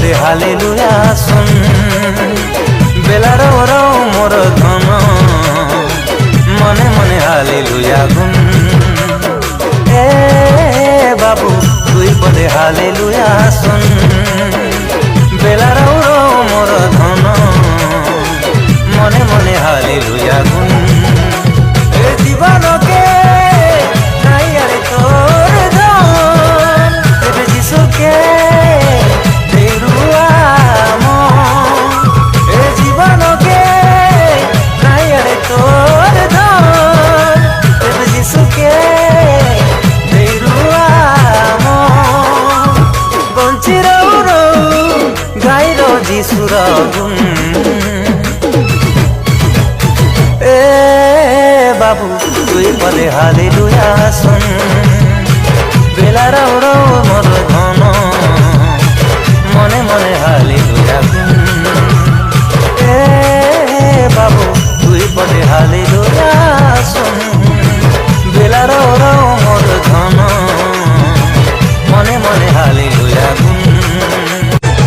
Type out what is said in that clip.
পদে হালেলুয়া শুন বেলার ওরাও মোর ধন মনে মনে হালেলুয়া গুন এ বাবু তুই পদে হালেলুয়া শুন বেলার ওরাও মোর ধন মনে মনে হালেলুয়া গুন এ জীবনকে নাই আরে তোর ধন এবে যিশুকে দেরুয়া মন এ জীবনকে নাই আরে তোর ধন এবে যিশুকে দেরুয়া মন বঞ্চি রৌ রৌ গাইর যিশুর গুণ বাবু তুই পদে হালেলুয়া শুন বেলার ওরও মোর ধন মনে মনে হালেলুয়া গুন এ বাবু তুই পদে হালে